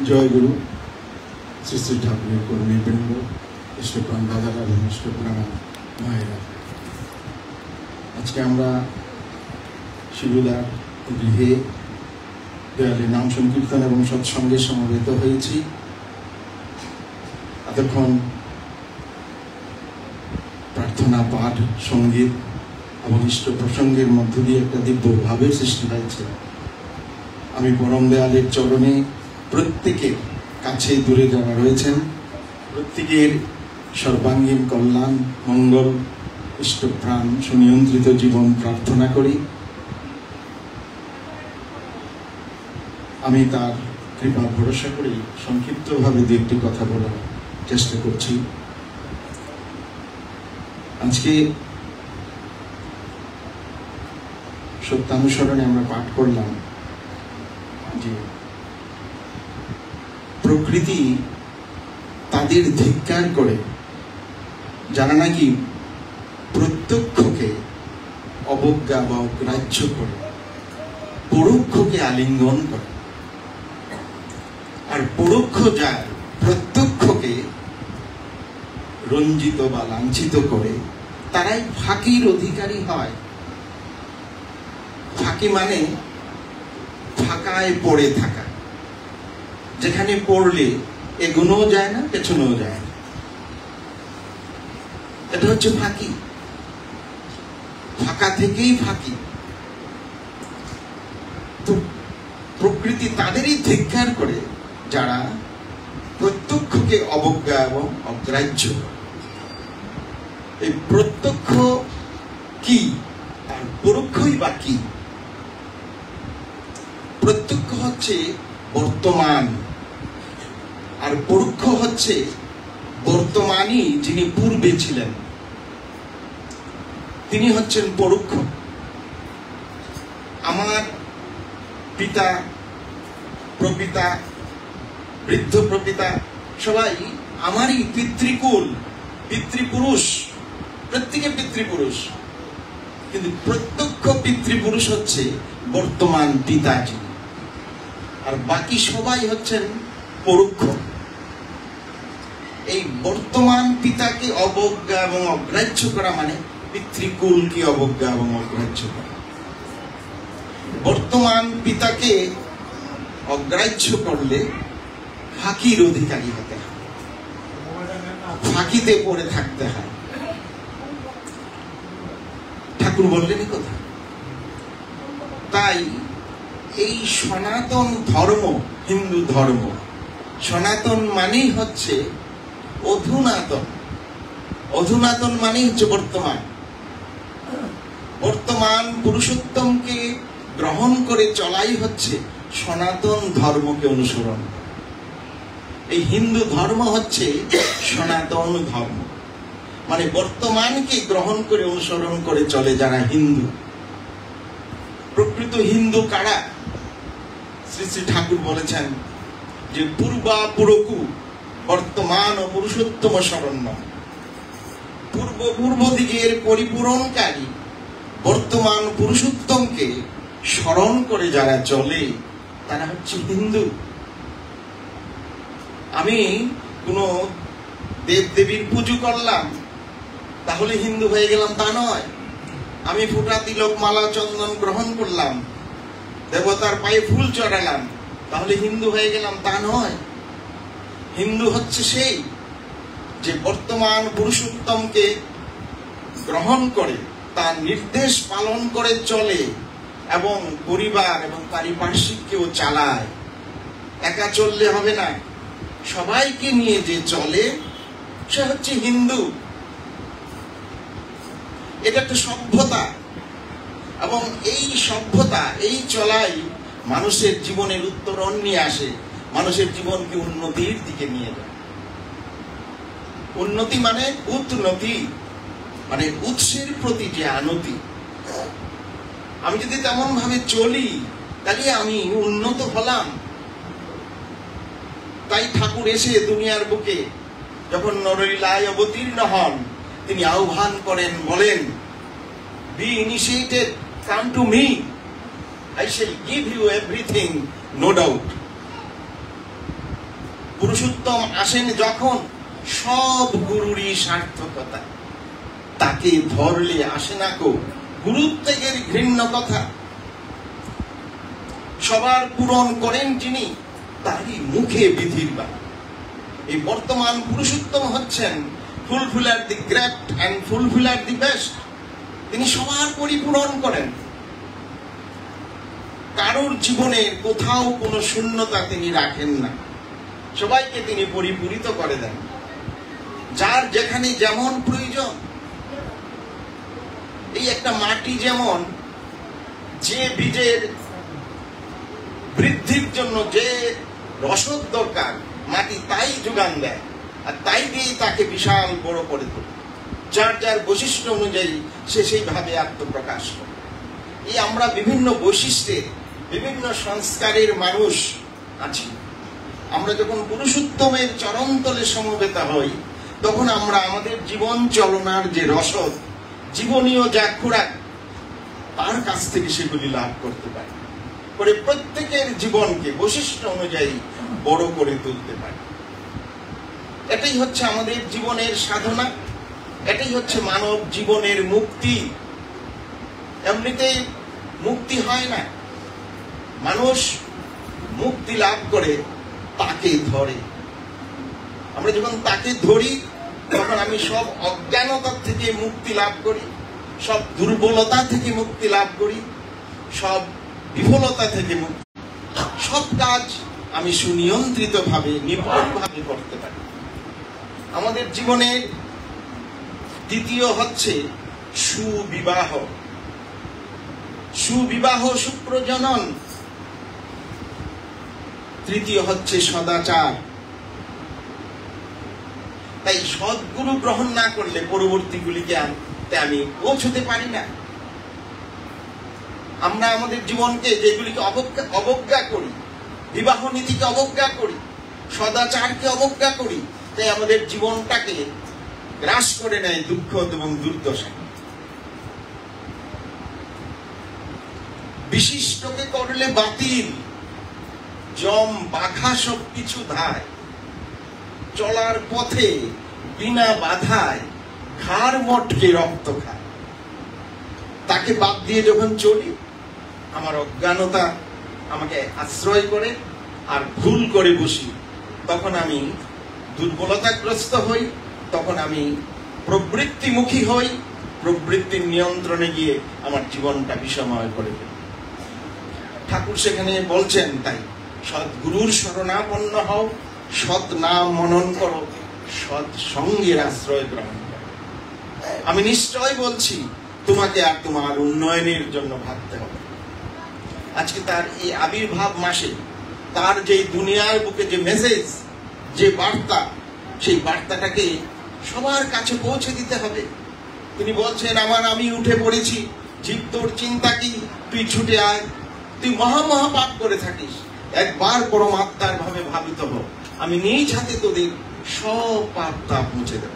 জয় গুরু। শ্রী শ্রী ঠাকুরের কর্মীবৃন্দ, ইষ্টপ্রাণ দাদারা এবং ইষ্টপ্রাণ মায়েরা, আজকে আমরা শিবুদার গৃহে দেয়ালে নাম সংকীর্তন এবং সৎসঙ্গে সমবেত হয়েছি। এতক্ষণ প্রার্থনা, পাঠ, সঙ্গীত এবং ইষ্ট প্রসঙ্গের মধ্য দিয়ে একটা দিব্য ভাবের সৃষ্টি হয়েছে। আমি পরম দয়ালের চরণে প্রত্যেকের কাছে দূরে যারা রয়েছেন প্রত্যেকের সর্বাঙ্গীন কল্যাণ, মঙ্গল, ইষ্টপ্রাণ সুনিয়ন্ত্রিত জীবন প্রার্থনা করি। আমি তার কৃপা ভরসা করি সংক্ষিপ্তভাবে দু একটি কথা বলার চেষ্টা করছি। আজকে সত্যানুসরণে আমরা পাঠ করলাম যে প্রকৃতি তাদের ধিক্কার করে যারা নাকি প্রত্যক্ষকে অবজ্ঞা বা অগ্রাহ্য করে, পরোক্ষকে আলিঙ্গন করে। আর পরোক্ষ যার প্রত্যক্ষকে রঞ্জিত বা লাঞ্ছিত করে, তারাই ফাঁকির অধিকারী হয়। ফাঁকি মানে ফাঁকায় পড়ে থাকা, যেখানে পড়লে এগোনোও যায় না, পেছনেও যায় না। এটা হচ্ছে ফাঁকি। ফাঁকা থেকেই ফাঁকি। তো প্রকৃতি তাদেরই ধিক্কার করে যারা প্রত্যক্ষকে অবজ্ঞা এবং অগ্রাহ্য করে। এই প্রত্যক্ষ কি আর পরোক্ষই বা কি? প্রত্যক্ষ হচ্ছে বর্তমান, আর পরোক্ষ হচ্ছে বর্তমানই যিনি পূর্বে ছিলেন তিনি হচ্ছেন পরোক্ষ। আমার পিতা, প্রপিতা, বৃদ্ধ প্রপিতা সবাই আমারই পিতৃকুল, পিতৃপুরুষ, প্রত্যেকে পিতৃপুরুষ। কিন্তু প্রত্যক্ষ পিতৃপুরুষ হচ্ছে বর্তমান পিতাজি, আর বাকি সবাই হচ্ছেন পরোক্ষ। এই বর্তমান পিতাকে অবজ্ঞা এবং অগ্রাহ্য করা মানে পিতৃকুলকে অবজ্ঞা এবং অগ্রাহ্য করা। বর্তমান পিতাকে অগ্রাহ্য করলে ফাঁকির অধিকারী হতে হয়, ফাঁকিতে পড়ে থাকতে হয়। ঠাকুর বললেনই কথা। তাই এই সনাতন ধর্ম, হিন্দু ধর্ম, সনাতন মানেই হচ্ছে অধুনাতন। অধুনাতন মানেই হচ্ছে বর্তমান। বর্তমান পুরুষোত্তমকে গ্রহণ করে চলাই হচ্ছে সনাতন ধর্মকে অনুসরণ। এই হিন্দু ধর্ম হচ্ছে সনাতন ধর্ম, মানে বর্তমানকে গ্রহণ করে অনুসরণ করে চলে যারা হিন্দু। প্রকৃত হিন্দু কারা? শ্রী শ্রী ঠাকুর বলেছেন যে পূর্বা পুরকু বর্তমান ও পুরুষোত্তম শরণ্য। পূর্ব দিকের পরিপূরণকারী বর্তমান পুরুষোত্তমকে স্মরণ করে যারা চলে তারা হচ্ছে হিন্দু। আমি কোন দেব দেবীর পুজো করলাম তাহলে হিন্দু হয়ে গেলাম তা নয়। আমি ফুটা, তিলক, মালা, চন্দন গ্রহণ করলাম, দেবতার পায়ে ফুল চড়ালাম, তাহলে হিন্দু হয়ে গেলাম তা নয়। হিন্দু হচ্ছে সেই যে বর্তমান পুরুষোত্তমকে গ্রহণ করে তার নির্দেশ পালন করে চলে এবং পরিবার এবং পারিপার্শ্বিককেও চালায়। একা চললে হবে না, সবাইকে নিয়ে যে চলে সে হচ্ছে হিন্দু। এটা একটা সভ্যতা, এবং এই সভ্যতা, এই চলাই মানুষের জীবনের উত্তরণ নিয়ে আসে, মানুষের জীবনকে উন্নতির দিকে নিয়ে যায়। উন্নতি মানে উন্নতি, মানে উৎসের প্রতি যে আনতি। আমি যদি তেমন ভাবে চলি তাহলে আমি উন্নত হলাম। তাই ঠাকুর এসে দুনিয়ার বুকে যখন নরলীলায় অবতীর্ণ হন, তিনি আহ্বান করেন, বলেন, be initiated, come to me, I shall give you everything, no doubt. Purushottam আসেন যখন সব গুরুরই সার্থকতা, তাকে ধরলে আসে না কো গুরুত্বের ঘৃণ্য কথা। সবার পূরণ করেন যিনি, তারই মুখে বিধির বাণী। এই বর্তমান পুরুষোত্তম হচ্ছেন ফুলফিলার দি গ্রেট অ্যান্ড ফুলফিলার দি বেস্ট। তিনি সবার পরিপূরণ করেন, কারোর জীবনে কোথাও কোনো শূন্যতা তিনি রাখেন না, সবাইকে তিনি পরিপূরিত করে দেন, যার যেখানে যেমন প্রয়োজন। এই একটা মাটি যেমন যে বীজের বৃদ্ধির জন্য যে রসদ দরকার, মাটি তাই যোগান দেয়, আর তাই দিয়েই তাকে বিশাল বড় করে তোলে। যার যার বৈশিষ্ট্য অনুযায়ী সে সেইভাবে আত্মপ্রকাশ করে। এই আমরা বিভিন্ন বৈশিষ্ট্যের, বিভিন্ন সংস্কারের মানুষ আছি। আমরা যখন পুরুষোত্তমের চরণতলে সমবেত হই, তখন আমরা আমাদের জীবন চলনার যে রসদ, জীবনীয় যা খোরাক, তার কাছ থেকে সেগুলি লাভ করতে পারি, করে প্রত্যেকের জীবনকে বৈশিষ্ট্য অনুযায়ী বড় করে তুলতে পারি। এটাই হচ্ছে আমাদের জীবনের সাধনা, এটাই হচ্ছে মানব জীবনের মুক্তি। এমনিতেই মুক্তি হয় না, মানুষ মুক্তি লাভ করে তাকে ধরে। আমরা যখন তাকে ধরি, তখন আমি সব অজ্ঞানতার থেকে মুক্তি লাভ করি, সব দুর্বলতা থেকে মুক্তি লাভ করি, সব বিফলতা থেকে মুক্তি, সব কাজ আমি সুনিয়ন্ত্রিত ভাবে, নির্ভরভাবে করতে পারি। আমাদের জীবনের দ্বিতীয় হচ্ছে সুবিবাহ। সুবিবাহ সুপ্রজনন। তৃতীয় হচ্ছে সদাচার। তাই সদ্গুরু গ্রহণ না করলে পরবর্তীগুলিকে আমি পৌঁছতে পারি না। আমরা আমাদের জীবনকে যেগুলিকে অবজ্ঞা করি, বিবাহ নীতিকে অবজ্ঞা করি, সদাচারকে অবজ্ঞা করি, তাই আমাদের জীবনটাকে গ্রাস করে নেয় দুঃখ এবং দুর্দশা। বিশিষ্টকে করলে বাতিল, জম বাঘা সবকিছু ধায়, চলার পথে বিনা বাধায় ঘাড় মটকে রক্ত খায়। তাকে বাদ দিয়ে যখন চলি, আমার অজ্ঞানতা আমাকে আশ্রয় করে আর ভুল করে বসি, তখন আমি দুর্বলতাগ্রস্ত হই, তখন আমি প্রবৃত্তিমুখী হই, প্রবৃত্তির নিয়ন্ত্রণে গিয়ে আমার জীবনটা বিষময় করে ফেলি। ঠাকুর সেখানে বলছেন, তাই সদ্গুরুর শরণাপন্ন হও, সৎ নাম মনন করো, সৎ সঙ্গের আশ্রয় গ্রহণ করো। আমি নিশ্চয় বলছি, তোমাকে আর তোমার উন্নয়নের জন্য ভাবতে হবে। আজকে তার এই আবির্ভাব মাসে তার যে দুনিয়ার বুকে যে মেসেজ, যে বার্তা, সেই বার্তাটাকে সবার কাছে পৌঁছে দিতে হবে। তিনি বলছেন, আমি উঠে পড়েছি, জীব তোর চিন্তা কি, তুই ছুটে আয়, তুই মহা মহা পাপ করে থাকিস, একবার পরমাত্মার ভাবে ভাবিত হ, আমি নিজ হাতে তোদের সব পাপ তাপ মুছে দেব।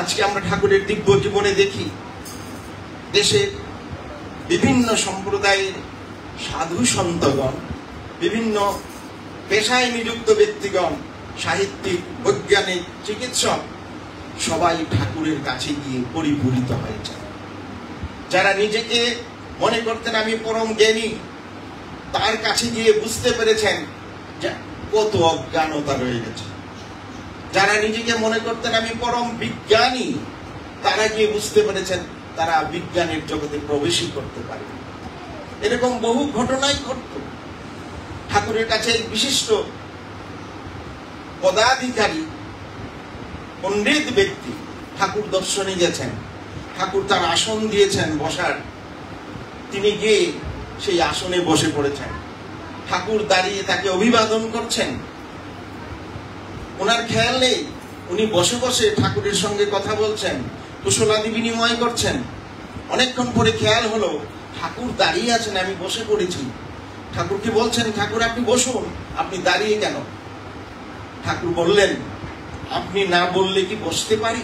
আজকে আমরা ঠাকুরের দিব্য জীবনে দেখি, দেশের বিভিন্ন সম্প্রদায়ের সাধু সন্তগণ, বিভিন্ন পেশায় নিযুক্ত ব্যক্তিগণ, সাহিত্যিক, বৈজ্ঞানিক, চিকিৎসক, সবাই ঠাকুরের কাছে গিয়ে পরিপূরিত হয়েছে। যারা নিজেকে মনে করতেন আমি পরম জ্ঞানী, তার কাছে গিয়ে বুঝতে পেরেছেন যে কত অজ্ঞানতা রয়ে গেছে। যারা নিজেকে মনে করতেন আমি পরম বিজ্ঞানী, তারা গিয়ে বুঝতে পেরেছেন তারা বিজ্ঞানের জগতে প্রবেশই করতে পারে। এরকম বহু ঘটনাই ঘটত। ঠাকুরের কাছে বিশিষ্ট পদাধিকারী পণ্ডিত ব্যক্তি ঠাকুর দর্শনে গেছেন, ঠাকুর তার আসন দিয়েছেন বসার, তিনি গিয়ে সেই আসনে বসে পড়েছেন। ঠাকুর দাঁড়িয়ে তাকে অভিবাদন করছেন, ওনার খেয়াল নেই, উনি বসে বসে ঠাকুরের সঙ্গে কথা বলছেন, কুশলাদি বিনিময় করছেন। অনেকক্ষণ পরে খেয়াল হলো ঠাকুর দাঁড়িয়ে আছেন, আমি বসে পড়েছি। ঠাকুরকে বলছেন, ঠাকুর আপনি বসুন, আপনি দাঁড়িয়ে কেন? ঠাকুর বললেন, আপনি না বললে কি বসতে পারি?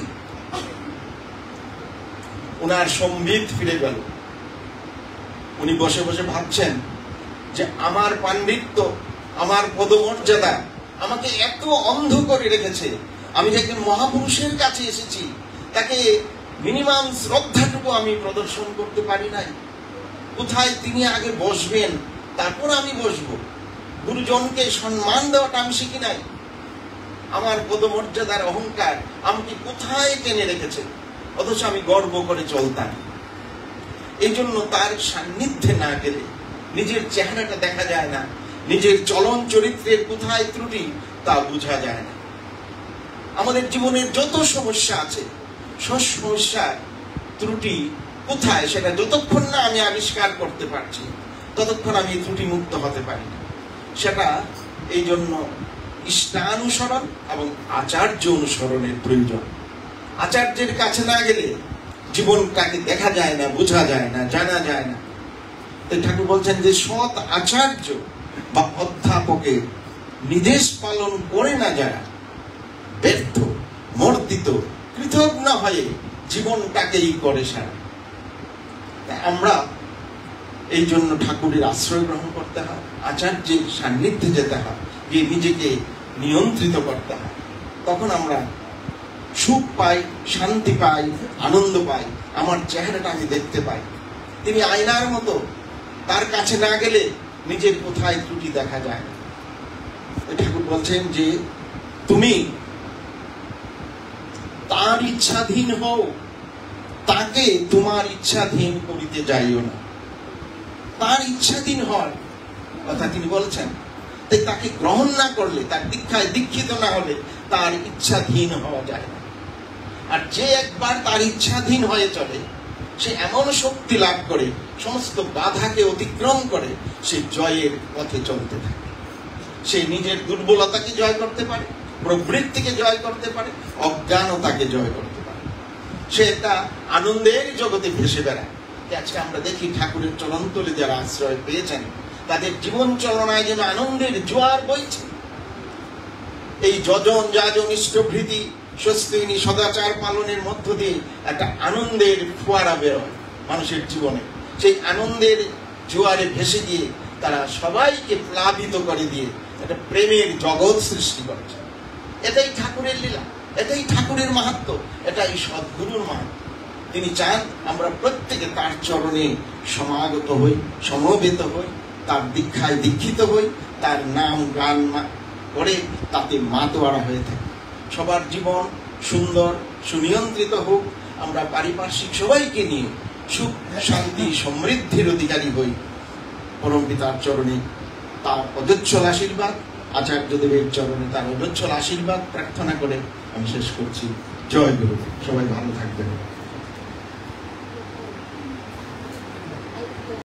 ওনার সম্বিত ফিরে গেল। উনি বসে বসে ভাবছেন যে আমার পাণ্ডিত্য, আমার পদমর্যাদা, আমাকে এত অন্ধ করে রেখেছে। আমি একজন মহাপুরুষের কাছে এসেছি, তাকে মিনিমাম শ্রদ্ধাটুকু আমি প্রদর্শন করতে পারি নাই। কোথায় তিনি আগে বসবেন, তারপর আমি বসবো। গুরুজনকে সম্মান দেওয়াটা আমি শিখি নাই। আমার পদমর্যাদার অহংকার আমাকে কোথায় টেনে রেখেছে, অথচ আমি গর্ব করে চলতাম। এই জন্য তার সান্নিধ্যে না গেলে নিজের চেহারাটা দেখা যায় না, নিজের চলন চরিত্রের কোথায় ত্রুটি তা বোঝা যায় না। আমাদের জীবনের যত সমস্যা আছে, সব সমস্যার ত্রুটি কোথায় সেটা যতক্ষণ না আমি আবিষ্কার করতে পারছি, ততক্ষণ আমি ত্রুটি মুক্ত হতে পারি না। সেটা এই জন্য ইষ্টানুসরণ এবং আচার্য অনুসরণের প্রয়োজন। আচার্যের কাছে না গেলে জীবনটাকে দেখা যায় না, বোঝা যায় না, জানা যায় না। তাই ঠাকুর বলছেন যে সৎ আচার্য বা অধ্যাপকের নির্দেশ পালন করে না যারা, ব্যর্থ, মর্দিত, কৃতজ্ঞ হয়ে জীবনটাকেই করে সারা। আমরা এই জন্য ঠাকুরের আশ্রয় গ্রহণ করতে হয়, আচার্যের সান্নিধ্যে যেতে হয়, যে নিজেকে নিয়ন্ত্রিত করতে হয়। তখন আমরা সুখ পাই, শান্তি পাই, আনন্দ পাই। আমার চেহারাটা আমি দেখতে পাই। তিনি আয়নার মতো, তার কাছে না গেলে নিজের কোথায় ত্রুটি দেখা যায় না। ঠাকুর বলছেন যে তুমি তার ইচ্ছাধীন হও, তাকে তোমার ইচ্ছাধীন করিতে যাইও না। তার ইচ্ছাধীন হয় কথা তিনি বলছেন। তাই তাকে গ্রহণ না করলে, তার দীক্ষায় দীক্ষিত না হলে তার ইচ্ছাধীন হওয়া যায় না। আর যে একবার তার ইচ্ছাধীন হয়ে চলে, সে এমন শক্তি লাভ করে, সমস্ত বাধাকে অতিক্রম করে সে জয়ের পথে চলতে থাকে। সে নিজের দুর্বলতাকে জয় করতে পারে, প্রবৃত্তিকে জয় করতে পারে, অজ্ঞানতাকে জয় করতে পারে। সে একটা আনন্দের জগতে ভেসে বেড়ায়। আজকে আমরা দেখি ঠাকুরের চরণতলে যারা আশ্রয় পেয়েছেন, তাদের জীবন চলনায় যেন আনন্দের জোয়ার বইছে। এই যজন যাজন ইষ্টভৃতি স্বস্তিনী সদাচার পালনের মধ্য দিয়ে একটা আনন্দের ফোয়ারা বেরোয় মানুষের জীবনে। সেই আনন্দের জোয়ারে ভেসে গিয়ে তারা সবাইকে প্লাবিত করে দিয়ে একটা প্রেমের জগৎ সৃষ্টি করেছে। এটাই ঠাকুরের লীলা, এটাই ঠাকুরের মাহাত্ম্য, এটাই সদ্গুরুর মাহাত্ম্য। তিনি চান আমরা প্রত্যেকে তার চরণে সমাগত হই, সমবেত হই, তার দীক্ষায় দীক্ষিত হই, তার নাম গান করে তাতে মাতোয়ারা হয়ে থাকে। সবার জীবন সুন্দর, সুনিয়ন্ত্রিত হোক। আমরা পারিপার্শ্বিক সবাইকে নিয়ে সুখ, শান্তি, সমৃদ্ধির অধিকারী হই। পরম পিতার চরণে তার অজস্র আশীর্বাদ, আচার্যদেবের চরণে তার অজস্র আশীর্বাদ প্রার্থনা করে আমি শেষ করছি। জয় গুরু। সবাই ভালো থাকবেন।